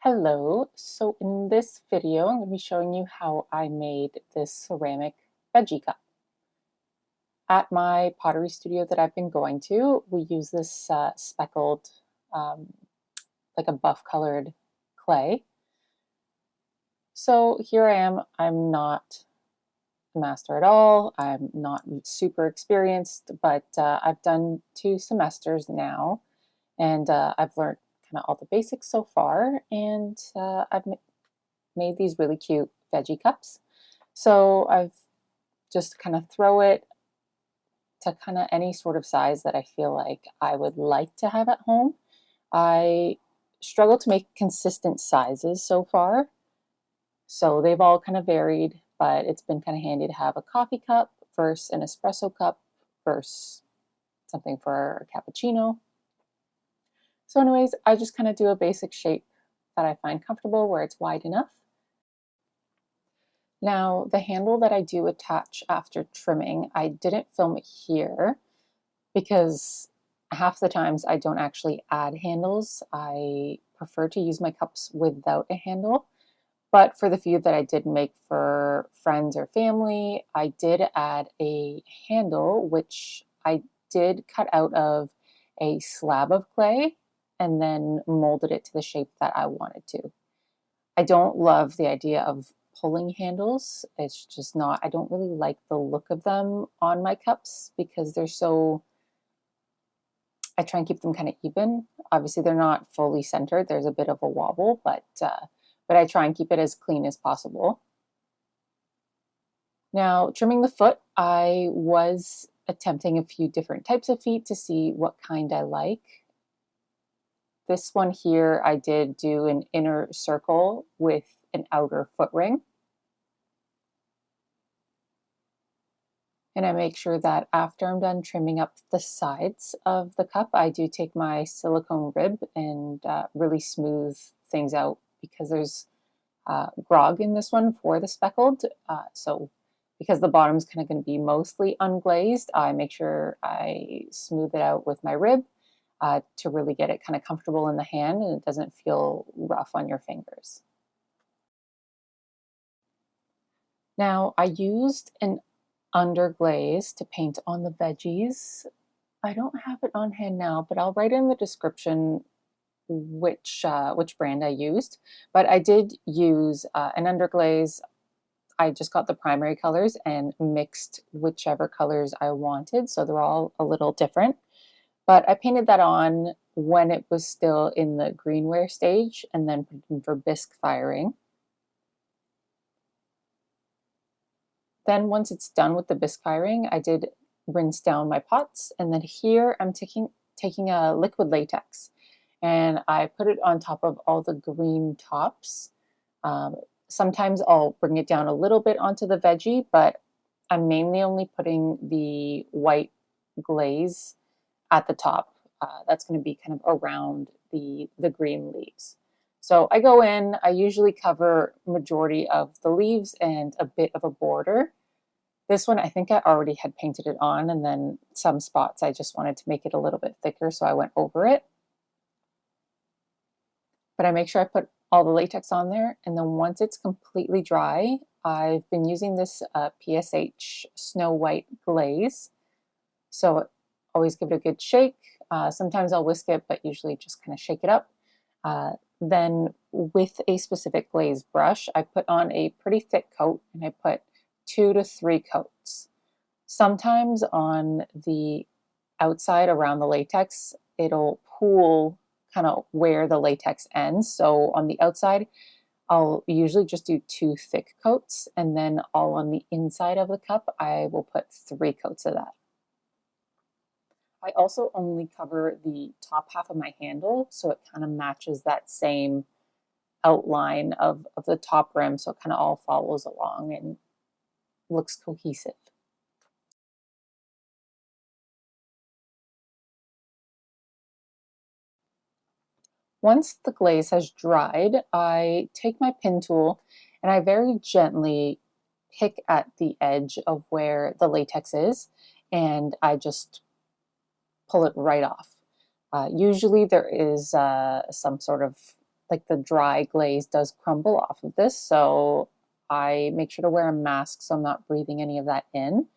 Hello, so in this video I'm going to be showing you how I made this ceramic veggie cup. At my pottery studio that I've been going to, we use this speckled, um, like a buff colored clay. So here I am, I'm not a master at all, I'm not super experienced, but I've done 2 semesters now and I've learned kind of all the basics so far, and I've made these really cute veggie cups. So I've just kind of throw it to kind of any sort of size that I feel like I would like to have at home. I struggle to make consistent sizes so far, so they've all kind of varied, but it's been kind of handy to have a coffee cup versus an espresso cup versus something for a cappuccino. So anyways, I just kind of do a basic shape that I find comfortable where it's wide enough. Now, the handle that I do attach after trimming, I didn't film it here because half the times I don't actually add handles. I prefer to use my cups without a handle. But for the few that I did make for friends or family, I did add a handle, which I did cut out of a slab of clay and then molded it to the shape that I wanted to. I don't love the idea of pulling handles. It's just not, I don't really like the look of them on my cups because they're so, I try and keep them kind of even. Obviously they're not fully centered. There's a bit of a wobble, but I try and keep it as clean as possible. Now, trimming the foot, I was attempting a few different types of feet to see what kind I like. This one here, I did do an inner circle with an outer foot ring. And I make sure that after I'm done trimming up the sides of the cup, I do take my silicone rib and really smooth things out because there's grog in this one for the speckled. So because the bottom's kind of going to be mostly unglazed, I make sure I smooth it out with my rib to really get it kind of comfortable in the hand and it doesn't feel rough on your fingers. Now I used an underglaze to paint on the veggies. I don't have it on hand now, but I'll write in the description which brand I used. But I did use an underglaze. I just got the primary colors and mixed whichever colors I wanted, so they're all a little different. But I painted that on when it was still in the greenware stage and then put it in for bisque firing. Then once it's done with the bisque firing, I did rinse down my pots, and then here I'm taking a liquid latex and I put it on top of all the green tops. Sometimes I'll bring it down a little bit onto the veggie, but I'm mainly only putting the white glaze at the top. That's going to be kind of around the green leaves. So I go in, I usually cover majority of the leaves and a bit of a border. This one, I think I already had painted it on, and then some spots I just wanted to make it a little bit thicker, so I went over it. But I make sure I put all the latex on there, and then once it's completely dry, I've been using this PSH Snow White glaze. So always give it a good shake. Sometimes I'll whisk it, but usually just kind of shake it up. Then with a specific glaze brush, I put on a pretty thick coat, and I put 2 to 3 coats. Sometimes on the outside around the latex, it'll pool kind of where the latex ends. So on the outside, I'll usually just do 2 thick coats, and then all on the inside of the cup, I will put 3 coats of that. I also only cover the top half of my handle, so it kind of matches that same outline of the top rim, so it kind of all follows along and looks cohesive. Once the glaze has dried, I take my pin tool and I very gently pick at the edge of where the latex is, and I just pull it right off. Usually there is some sort of like the dry glaze does crumble off of this, so I make sure to wear a mask so I'm not breathing any of that in.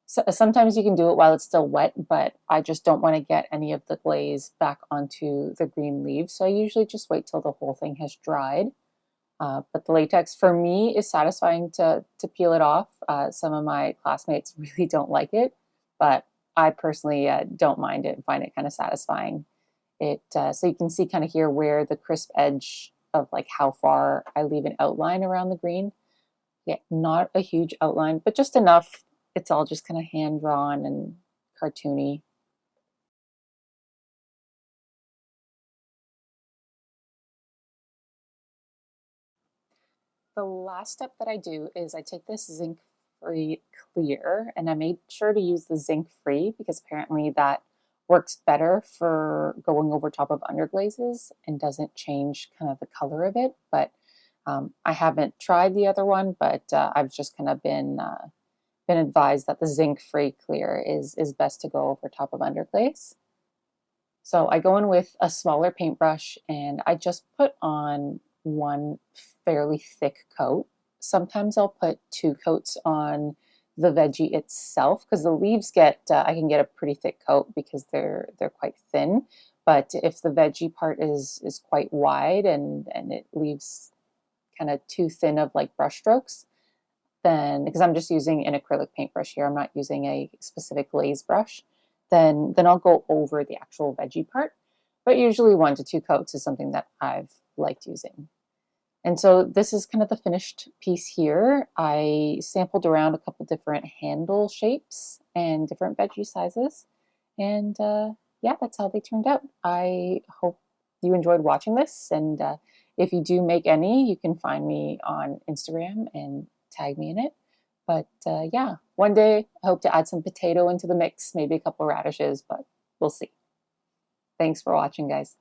So sometimes you can do it while it's still wet, but I just don't want to get any of the glaze back onto the green leaves. So I usually just wait till the whole thing has dried. But the latex for me is satisfying to peel it off. Some of my classmates really don't like it, but I personally don't mind it and find it kind of satisfying. So you can see kind of here where the crisp edge of like how far I leave an outline around the green. Yeah, not a huge outline, but just enough. It's all just kind of hand drawn and cartoony. The last step that I do is I take this zinc free clear, and I made sure to use the zinc free because apparently that works better for going over top of underglazes and doesn't change kind of the color of it. But I haven't tried the other one, but I've just kind of been advised that the zinc free clear is best to go over top of underglaze. So I go in with a smaller paintbrush and I just put on one fairly thick coat. Sometimes I'll put two coats on the veggie itself because the leaves get I can get a pretty thick coat because they're quite thin. But if the veggie part is quite wide and it leaves kind of too thin of like brush strokes, then because I'm just using an acrylic paintbrush here, I'm not using a specific glaze brush, then I'll go over the actual veggie part. But usually 1 to 2 coats is something that I've liked using. And so this is kind of the finished piece here. I sampled around a couple different handle shapes and different veggie sizes. And yeah, that's how they turned out. I hope you enjoyed watching this. And if you do make any, you can find me on Instagram and tag me in it. But yeah, one day I hope to add some potato into the mix, maybe a couple radishes, but we'll see. Thanks for watching, guys.